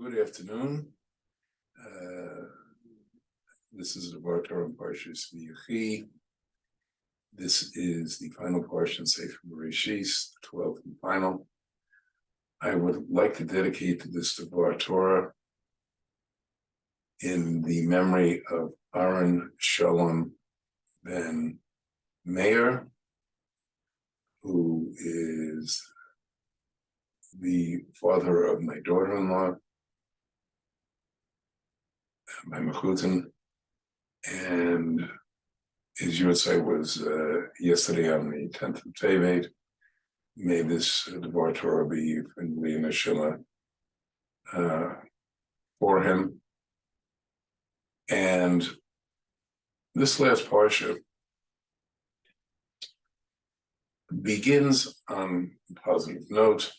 Good afternoon. This is the Torah on Parashat Vayechi. This is the final portion, Sefer Bereshis, the 12th and final. I would like to dedicate this to Torah in the memory of Aaron Shalom ben Meir, who is the father of my daughter-in-law, my mechutin, and his yahrzeit was yesterday on the 10th of Tevet. May this Devar Torah be in Neshama for him. And this last parsha begins on a positive note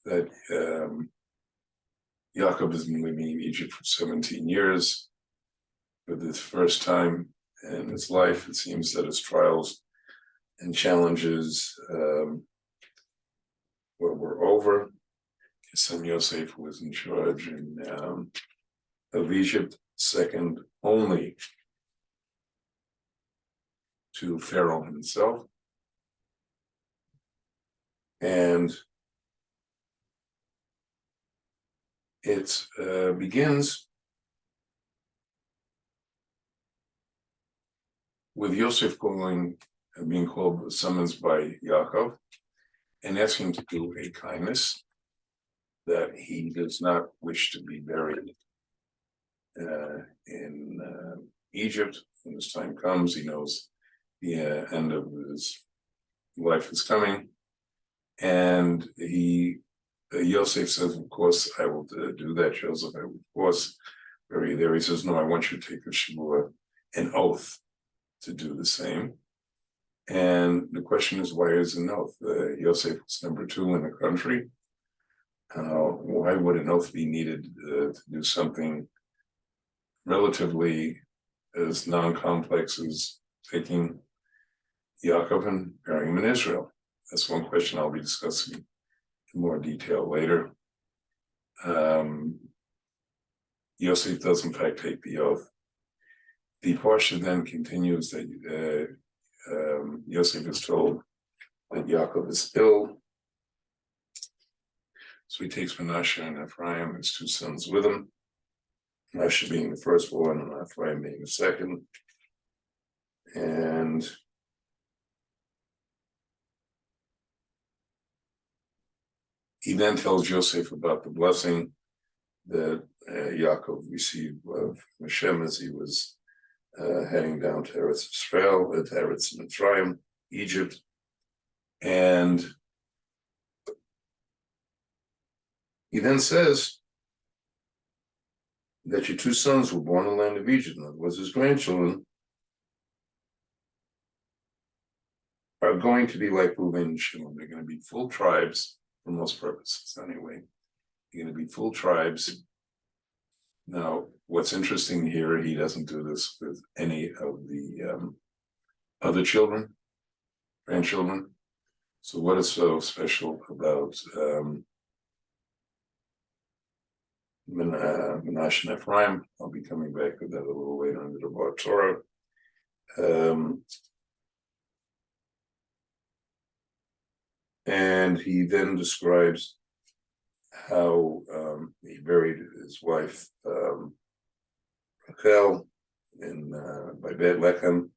that Yaakov has been living in Egypt for 17 years. For the first time in his life, it seems that his trials and challenges were over. His son Yosef was in charge of Egypt, second only to Pharaoh himself. And it begins with Yosef being called summons by Yaakov and asking to do a kindness that he does not wish to be buried in Egypt. When his time comes, he knows the end of his life is coming, and Yosef says, of course, I will do that. Joseph, I will, of course, bury there. He says, no, I want you to take a shavua, an oath, to do the same. And the question is, why is an oath? Yosef was number 2 in the country. Why would an oath be needed to do something relatively as non-complex as taking Yaakov and burying him in Israel? That's one question I'll be discussing in more detail later. Yosef does in fact take the oath. The portion then continues that Yosef is told that Yaakov is ill. So he takes Menashe and Ephraim, his 2 sons, with him. Menashe being the first one and Ephraim being the second. And he then tells Yosef about the blessing that Yaakov received of Hashem as he was heading down to Eretz Israel, to Eretz Mitzrayim, Egypt. And he then says that your 2 sons were born in the land of Egypt. In other words, his grandchildren are going to be like Reuben and Shimon. They're going to be full tribes for most purposes anyway. They're going to be full tribes. Now, what's interesting here, he doesn't do this with any of the other grandchildren. So what is so special about Menashe and Ephraim? I'll be coming back with that a little later in the Torah. And he then describes how he buried his wife Rachel by Beit Lechem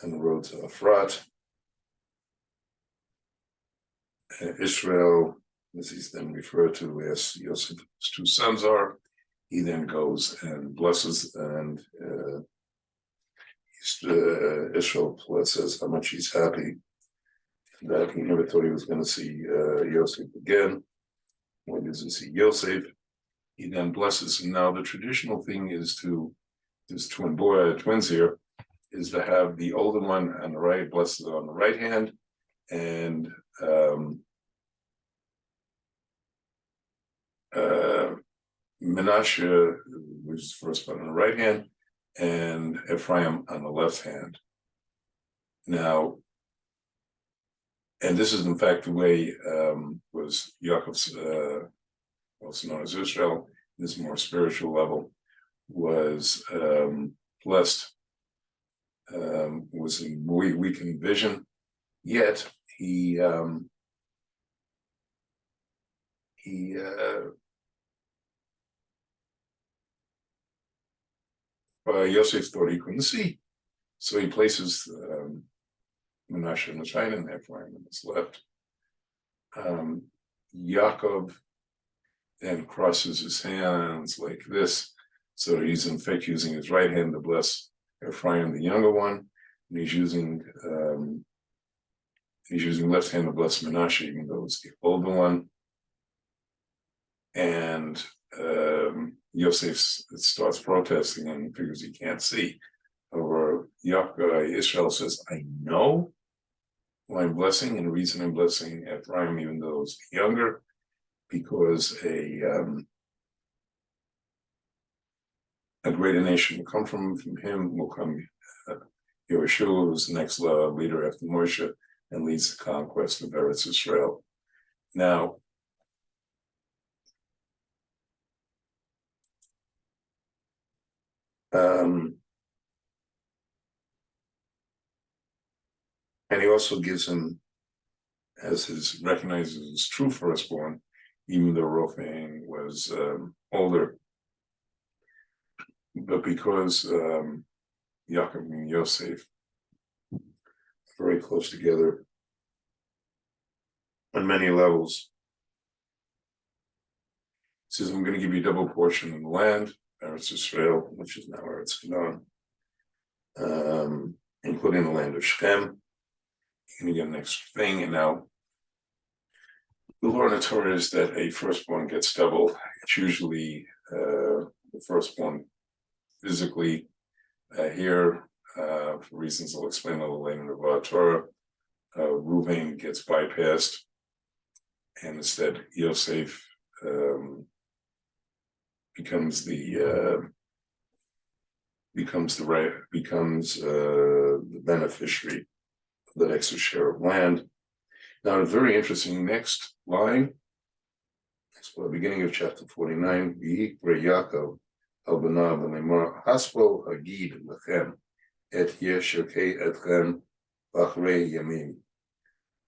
on the road to Efrat. Israel, as he's then referred to as Yosef's 2 sons are, he then goes and blesses, and Israel says how much he's happy that he never thought he was going to see Yosef again. When does he see Yosef? He then blesses him. Now, the traditional thing is to, there's twins here, is to have the older one on the right, blessed on the right hand, and Menashe was the first one on the right hand, and Ephraim on the left hand. Now, and this is in fact the way was Yaakov's also known as Israel, this more spiritual level, was blessed, was in weakened vision, yet Yosef thought he couldn't see, so he places Menashe in his right and Ephraim in his left. Yaakov then crosses his hands like this, so he's in fact using his right hand to bless Ephraim, the younger one, and he's using left hand to bless Menashe, even though it's the older one. And Yosef starts protesting and figures he can't see. However, Israel says, I know who I'm blessing, and the reason I'm blessing Ephraim, even though it's younger, because a greater nation will come from him, will come Yehoshua, who's the next leader after Moshe, and leads the conquest of Eretz Israel. Now, and he also gives him, as his recognizes his true firstborn, even though Rophang was older. But because Yaakov and Yosef are very close together on many levels, he says, I'm going to give you a double portion of the land, Eretz Israel, which is now Eretz Canaan, including the land of Shechem. You're going to get an extra thing. And now the law in the Torah is that a firstborn gets double. It's usually the firstborn physically. Here, for reasons I'll explain a little later in the Torah, Reuven gets bypassed, and instead Yosef becomes the beneficiary of that extra share of land. Now, a very interesting next line, beginning of chapter 49, V'yikra Yaakov al banav v'nemar haspo agid lechem et yeshokei etchem b'achrei yamim.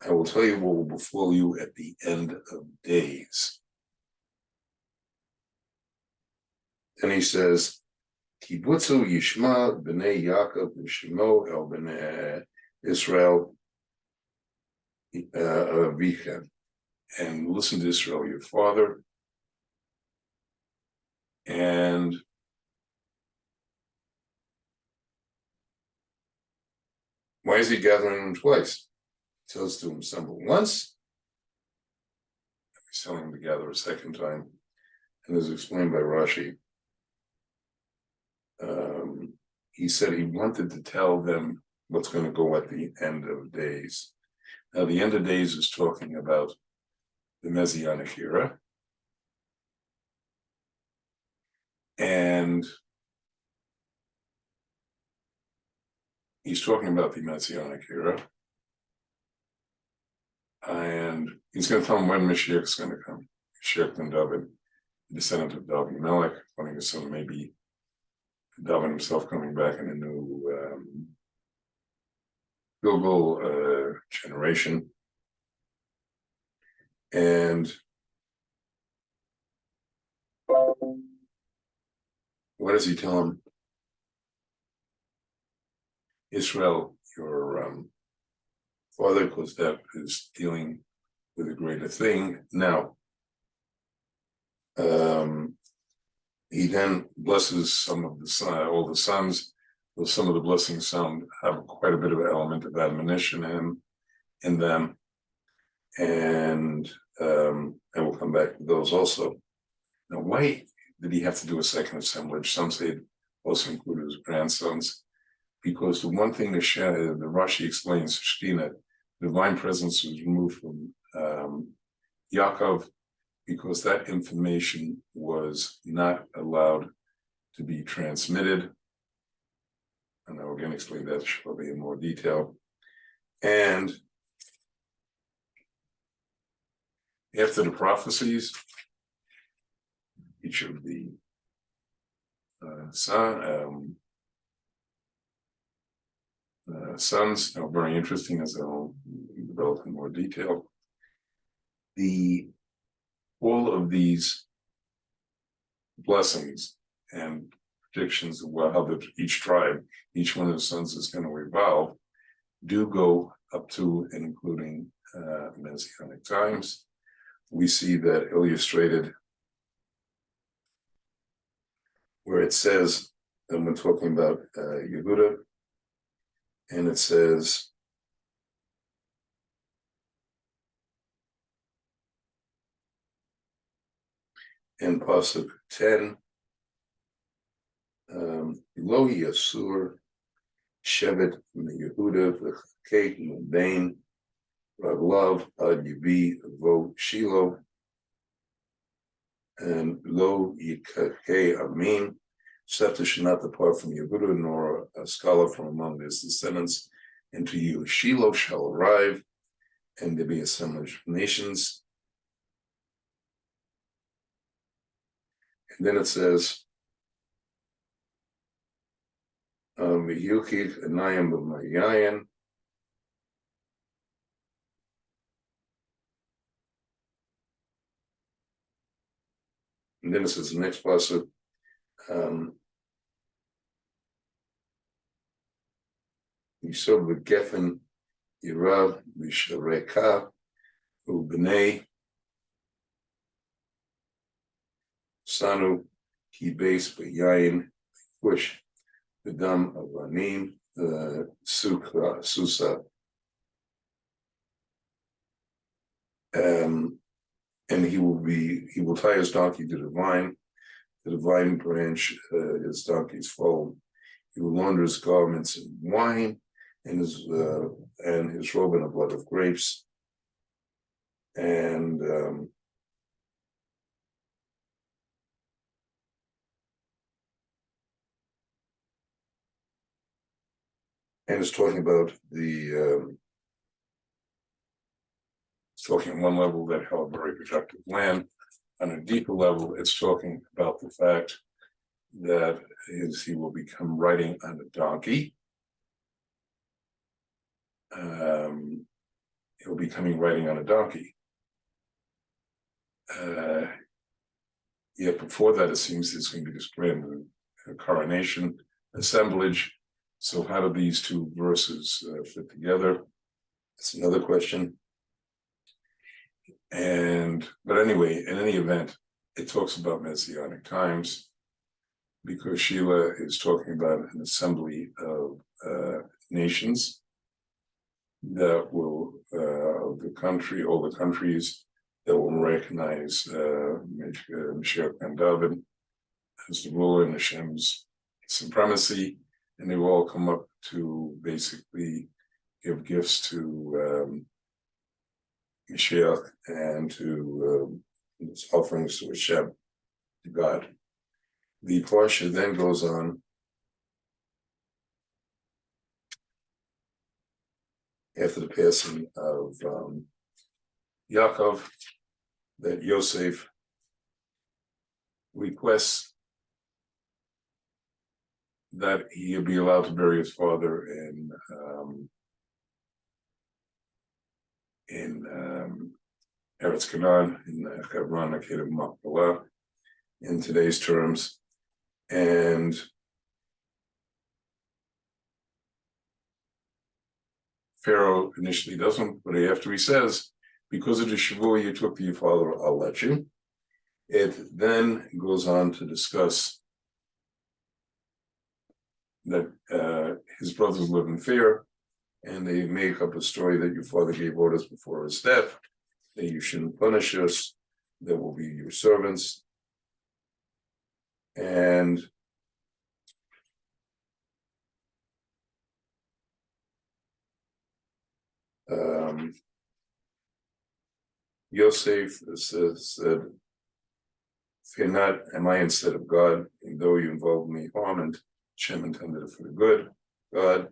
I will tell you what will befall you at the end of days. And he says, Kibutzu Yishma b'nei Yaakov v'shemo el b'nei Israel Avichem, and listen to Israel, your father. And why is he gathering them twice? He tells to him assemble once, he's telling him to gather a second time, and as explained by Rashi, he said he wanted to tell them what's going to go at the end of days. Now, the end of days is talking about the Messianic era, and he's talking about the Messianic era, and he's going to tell them when Mashiach is going to come. Mashiach ben David, the descendant of David Melech, according to some maybe David himself coming back in a new Gilgal generation. And what does he tell him? Israel, your father, because that is dealing with a greater thing. Now, he then blesses some of all the sons. Though some of the blessings have quite a bit of an element of admonition in them, and we'll come back to those also. Now, why did he have to do a second assemblage? Some say it also included his grandsons, because the one thing the Rashi explains, Shechina, divine presence, was removed from Yaakov, because that information was not allowed to be transmitted. And I'll again explain that shortly in more detail. And after the prophecies, each of the sons are very interesting, as I'll develop in more detail. All of these blessings and predictions of how each tribe, each one of the sons is going to evolve, do go up to and including Messianic times. We see that illustrated where it says, and we're talking about Yehuda, and it says, in Pasuk 10, Lohi Asur, Shevet Yehuda, V'chakei Mubain, Raglav Ad Yivi Vo Shiloh, and Lo Yikakei Amin, Scepter should not depart from Yehuda, nor a scholar from among his descendants into you. Shiloh shall arrive, and there be assemblage of nations. And then it says, V'yukid Anayim B'mayayin, and then it says the next pasuk, Yisod v'gefen Yirav v'shareka u'bnei Sanu ki beis b'yayin push v'dam avanim susa. And he will tie his donkey to the vine branch, his donkey's foal. He will launder his garments in wine, and his robe in the blood of grapes. And it's talking about it's talking on one level that held a very productive land. On a deeper level, it's talking about the fact that he will become riding on a donkey. He'll be riding on a donkey. Yet before that, it seems there's going to be this grand coronation, assemblage. So how do these two verses fit together? That's another question. But anyway, in any event, it talks about Messianic times because Sheila is talking about an assembly of nations that will, of the country, all the countries that will recognize Mashiach and David as the ruler in Hashem's supremacy, and they will all come up to basically give gifts to Mashiach and to offerings to Hashem, to God. The Parsha then goes on after the passing of Yaakov, that Yosef requests that he be allowed to bury his father in Eretz Canaan, in Hebron, located in Machpelah, in today's terms. And Pharaoh initially doesn't, but after he says, because of the Shavua you took to your father, I'll let you. It then goes on to discuss that his brothers live in fear, and they make up a story that your father gave orders before his death, that you shouldn't punish us, that will be your servants. And Yosef said, fear not, am I instead of God? And though you involve me harm, and Shem intended it for the good, God,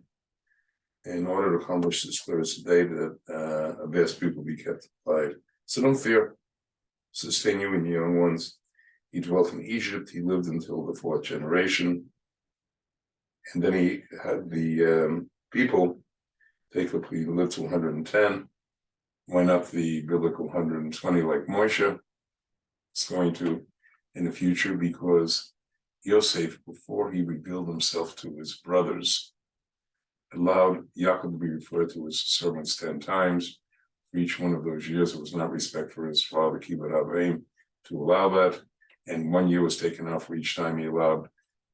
in order to accomplish this clear as today, that a vast people be kept alive. So don't fear, sustain you and your young ones, He dwelt in Egypt. He lived until the 4th generation. And then he had the people take up, he lived to 110, went up the biblical 120 like Moshe. It's going to in the future, because Yosef, before he revealed himself to his brothers, allowed Yaakov to be referred to as servants 10 times. For each one of those years, it was not respect for his father, Kibbut Avim, to allow that. And 1 year was taken off for each time he allowed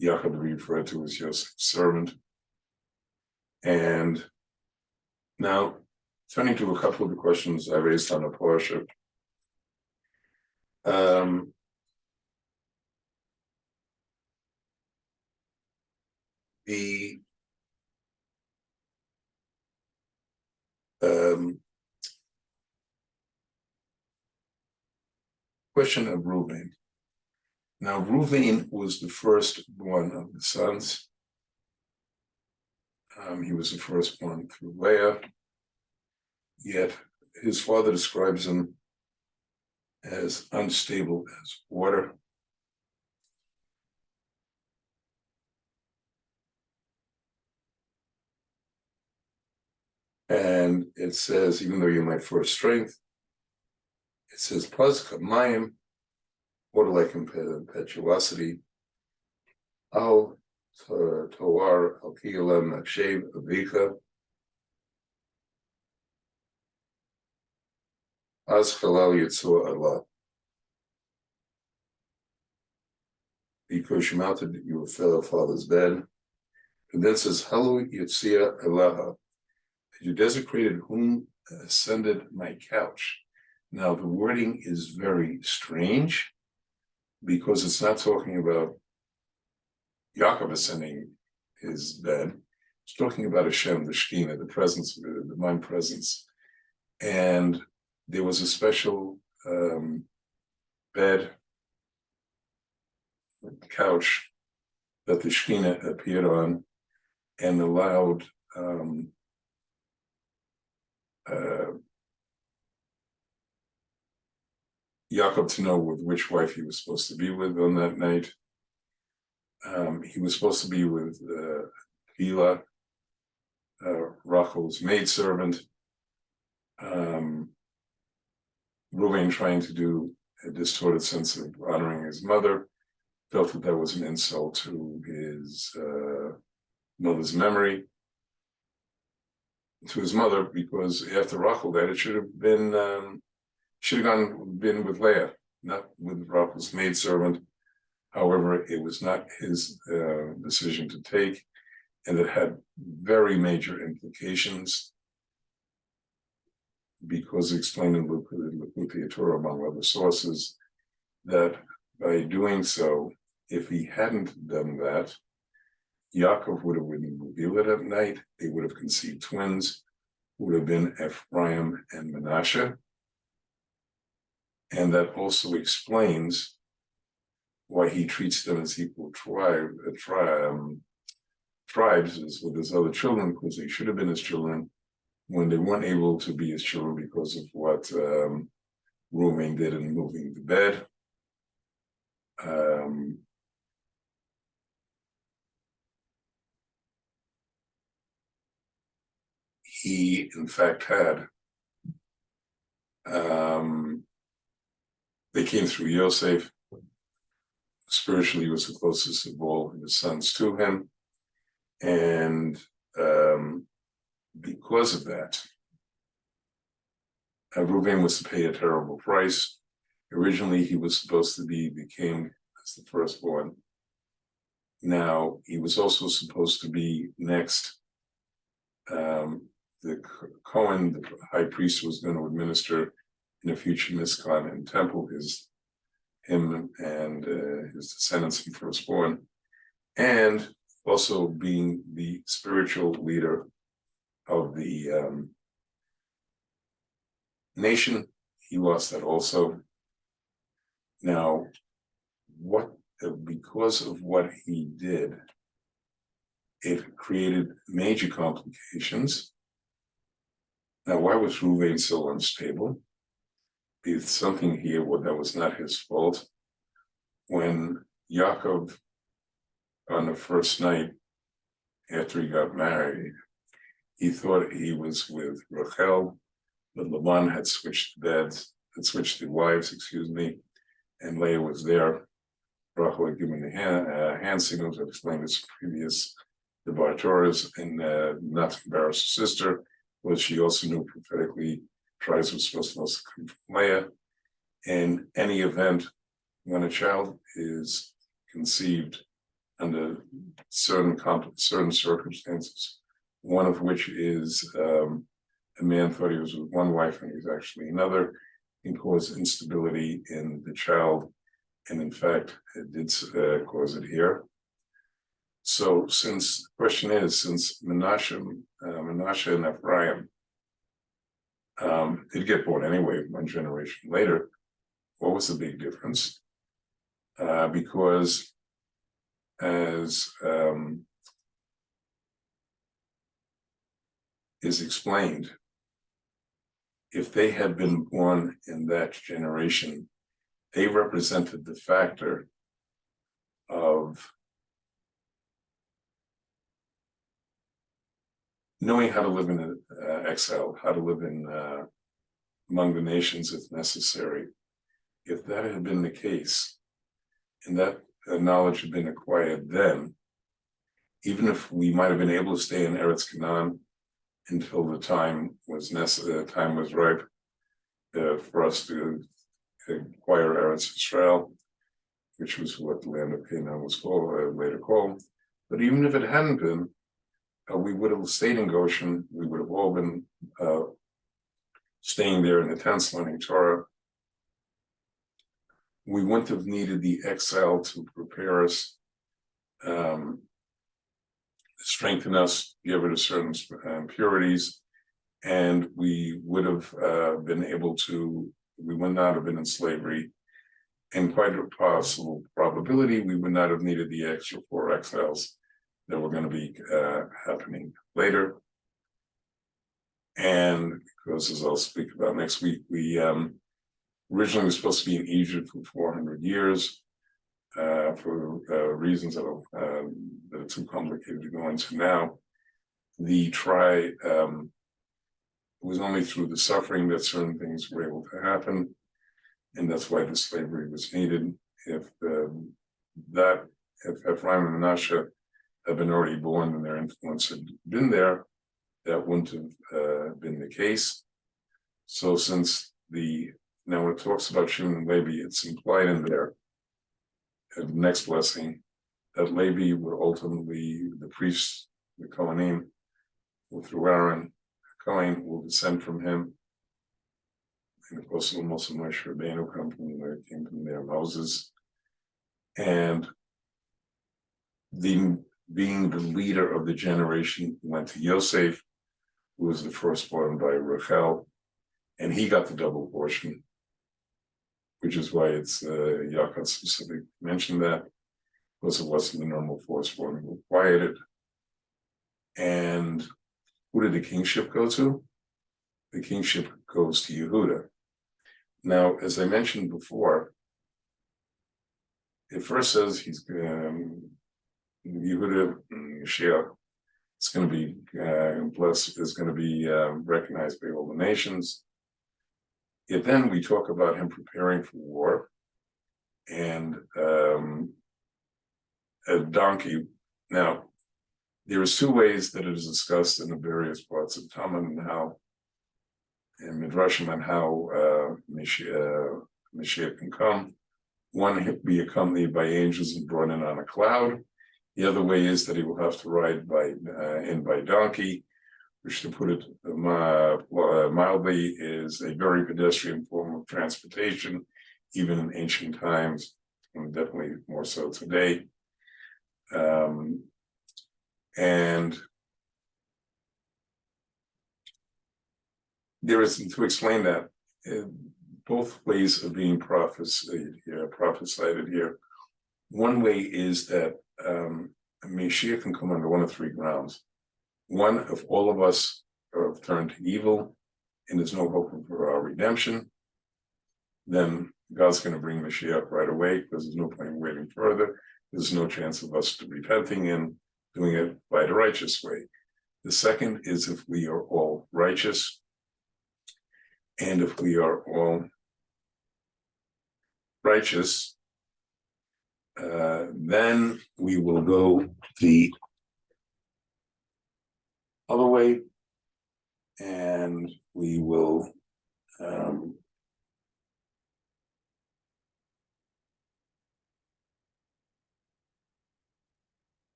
Yaakov to be referred to as Yosef's servant. And now, turning to a couple of the questions I raised on the Parashat. The question of Reuven. Now, Reuven was the firstborn of the sons. He was the firstborn through Leah, yet his father describes him as unstable as water. And it says, even though you're my first strength, it says, Paz kamayim, water like impetuosity, al toar al kiyalem nakshev avika, az chalal yitzua Allah. Because you mounted your fellow father's bed. And then says, Halu yitzia Elaha. You desecrated whom ascended my couch. Now, the wording is very strange because it's not talking about Yaakov ascending his bed. It's talking about Hashem, the Shekhinah, the presence, the divine presence. And there was a special bed, couch that the Shekhinah appeared on and allowed Yaakov to know with which wife he was supposed to be with on that night. He was supposed to be with Bila, Rachel's maidservant. Reuven, trying to do a distorted sense of honoring his mother, felt that that was an insult to his mother's memory, to his mother, because after Rachel died, it should have been been with Leah, not with Rachel's maidservant. However, it was not his decision to take, and it had very major implications, because explained in Likutei Torah, among other sources, that by doing so, if he hadn't done that, Yaakov would have been revealed at night. They would have conceived twins, who would have been Ephraim and Manasseh. And that also explains why he treats them as equal tribes as with his other children, because they should have been his children when they weren't able to be his children because of what Reuven did in moving the bed. He, in fact, had, they came through Yosef. Spiritually, he was the closest of all his sons to him. And because of that, Reuven was to pay a terrible price. Originally, he was supposed to be the king as the firstborn. Now, he was also supposed to be next. The Cohen, the high priest, was going to administer in a future Mishkan and temple him and his descendants and firstborn, and also being the spiritual leader of the nation. He lost that also. Now, because of what he did, it created major complications. Now, why was Reuven so unstable? There's something here that was not his fault. when Yaakov, on the first night after he got married, he thought he was with Rachel, but Laban had switched the wives, and Leah was there. Rachel had given the hand signals. I've explained this previous debar Torahs, and not to embarrass her sister, but she also knew prophetically tribes were supposed to also come from Leah. In any event, when a child is conceived under certain circumstances, one of which is a man thought he was with one wife and he's actually another, can cause instability in the child, and in fact, it did cause it here. So, since the question is, since Menashe and Ephraim did get born anyway, one generation later, what was the big difference? Because as is explained, if they had been born in that generation, they represented the factor of knowing how to live in exile, how to live in among the nations if necessary. If that had been the case, and that knowledge had been acquired then, even if we might have been able to stay in Eretz Canaan until the time was ripe for us to acquire Eretz Israel, which was what the land of Canaan was called, later called. But even if it hadn't been, we would have stayed in Goshen. We would have all been staying there in the tents, learning Torah. We wouldn't have needed the exile to prepare us, strengthen us, give it a certain impurities, and we would have been able to, we would not have been in slavery, and quite a possible probability we would not have needed the extra 4 exiles that were going to be happening later. And because, as I'll speak about next week, we originally were supposed to be in Egypt for 400 years for reasons that are too complicated to go into now. The was only through the suffering that certain things were able to happen, and that's why the slavery was needed. If Ephraim and Menashe had been already born and their influence had been there, that wouldn't have been the case. So since now when it talks about Shimon and Levi, it's implied in there, the next blessing, that Levi would ultimately, the priests, the Kohanim, through Aaron, Kohen will descend from him. And of course, Moshe and Moshe Rabbeinu came from there, Moses. And being the leader of the generation went to Yosef, who was the firstborn by Rachel, and he got the double portion, which is why it's Yaakov specifically mentioned that, because it wasn't the normal firstborn who acquired it. And who did the kingship go to? The kingship goes to Yehuda. Now, as I mentioned before, it first says he's Yehuda Mashiach. It's going to be blessed. Is going to be recognized by all the nations. Yet then we talk about him preparing for war, and a donkey. Now, there is 2 ways that it is discussed in the various parts of Talmud and how, and Midrashim, on how Mashiach can come. One, he'll be accompanied by angels and brought in on a cloud. The other way is that he will have to ride by donkey, which, to put it mildly, is a very pedestrian form of transportation, even in ancient times, and definitely more so today. And there is, to explain that, both ways of being prophesied here. One way is that Mashiach can come under one of 3 grounds. One, if all of us have turned to evil and there's no hope for our redemption, then God's going to bring Mashiach right away because there's no point in waiting further. There's no chance of us repenting and doing it by the righteous way. The second is if we are all righteous, and if we are all righteous, then we will go the other way, and we will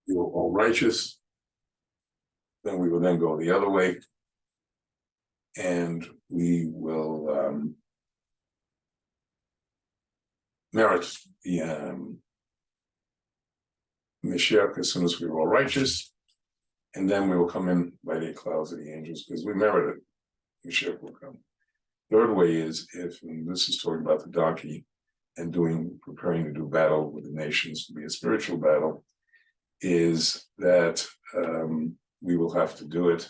we were all righteous, then we will then go the other way, and we will merit the Mashiach as soon as we were all righteous, and then we will come in by the clouds of the angels because we merit it. Mashiach will come. Third way is if, and this is talking about the donkey and preparing to do battle with the nations to be a spiritual battle, is that we will have to do it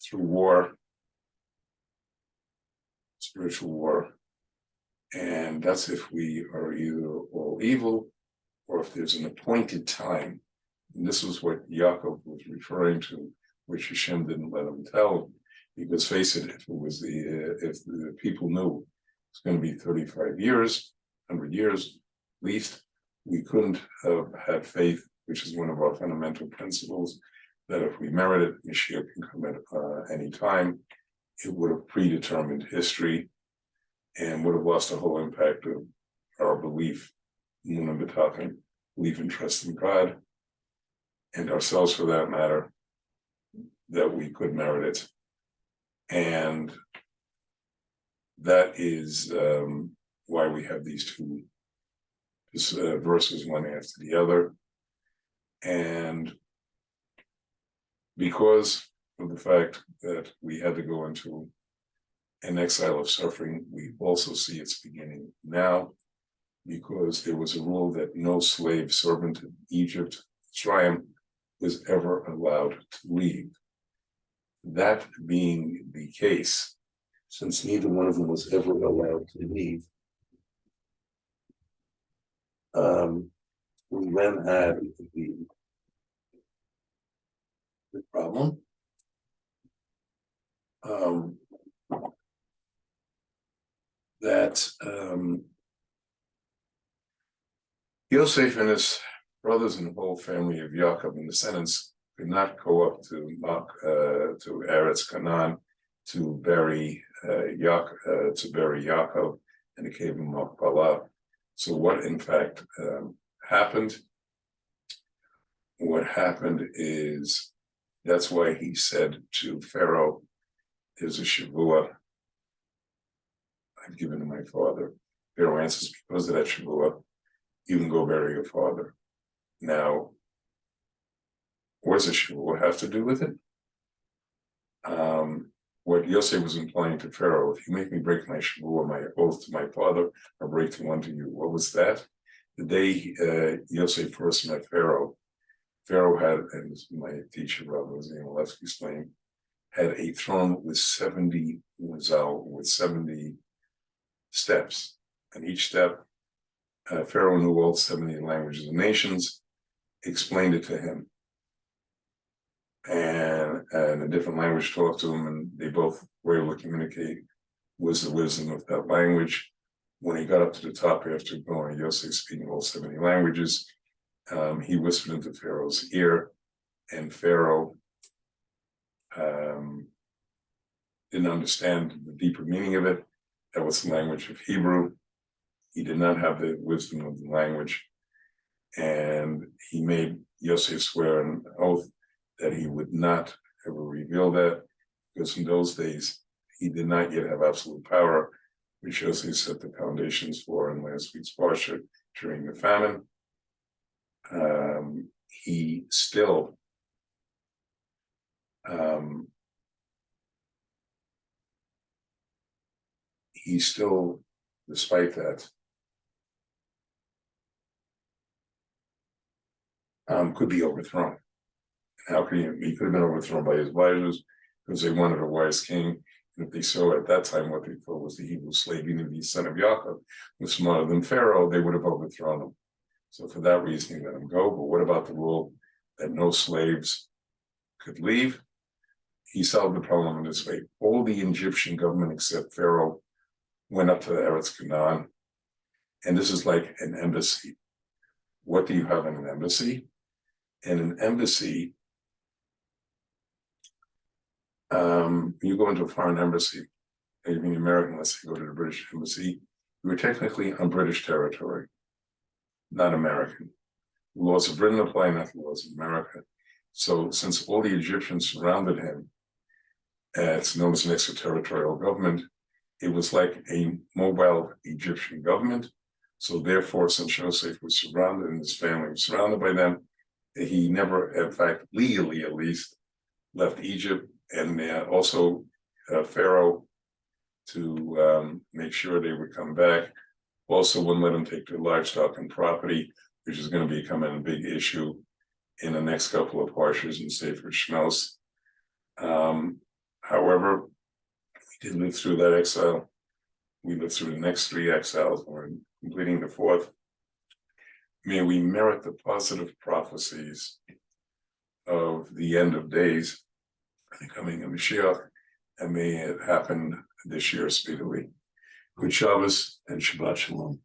through war, spiritual war, and that's if we are either all evil or if there's an appointed time. And this was what Yaakov was referring to, which Hashem didn't let him tell, because face it, if the people knew it's going to be 35 years, 100 years at least, we couldn't have had faith, which is one of our fundamental principles, that if we merit it, Mashiach can come at any time. It would have predetermined history and would have lost the whole impact of our belief, belief and trust in God, and ourselves for that matter, that we could merit it. And that is why we have these two verses one after the other. And because of the fact that we had to go into an exile of suffering, we also see its beginning now, because there was a rule that no slave servant in Egypt, Mitzrayim, was ever allowed to leave. That being the case, since neither one of them was ever allowed to leave, we then had the problem that Yosef and his brothers and the whole family of Yaakov and descendants could not go up to Eretz Canaan to bury Yaakov in the cave of Machpelah. So what in fact happened? What happened is, that's why he said to Pharaoh, "There's a shavua I've given to my father." Pharaoh answers, "Because of that shavua, you can go bury your father." Now, what does a shavua have to do with it? What Yosef was implying to Pharaoh, if you make me break my shavua, my oath to my father, I'll break the one to you. What was that? The day Yosef first met Pharaoh, Pharaoh had, and my teacher, Rabbi Zimolevsky, explained, had a throne with 70 steps. And each step, Pharaoh knew all 70 languages and nations, explained it to him. And a different language talked to him, and they both were able to communicate was the wisdom of that language. When he got up to the top after going, Yosef speaking all 70 languages, he whispered into Pharaoh's ear, and Pharaoh didn't understand the deeper meaning of it. That was the language of Hebrew. He did not have the wisdom of the language, and he made Yosef swear an oath that he would not ever reveal that, because in those days he did not yet have absolute power, which Yosef set the foundations for in last week's Parashat during the famine. He still despite that, could be overthrown. How could he could have been overthrown by his advisors, because they wanted a wise king. And if they saw at that time what they thought was the Hebrew slave, even the son of Yaakov, was smarter than Pharaoh, they would have overthrown him. So for that reason, he let him go. But what about the rule that no slaves could leave? He solved the problem in this way. All the Egyptian government except Pharaoh went up to the Eretz Canaan. And this is like an embassy. What do you have in an embassy? In an embassy, you go into a foreign embassy, even the American, let's say, go to the British embassy, you were technically on British territory, not American. The laws of Britain apply, not the laws of America. So since all the Egyptians surrounded him, it's known as an extraterritorial government, it was like a mobile Egyptian government. So therefore, since Joseph was surrounded and his family was surrounded by them, he never, in fact, legally at least, left Egypt, and also Pharaoh to make sure they would come back. Also wouldn't let them take their livestock and property, which is going to become a big issue in the next couple of parshas in Sefer Shmos. However, we did live through that exile. We lived through the next 3 exiles. We're completing the 4th. May we merit the positive prophecies of the end of days, the coming of Mashiach, and may it happen this year speedily. Good Shabbos and Shabbat Shalom.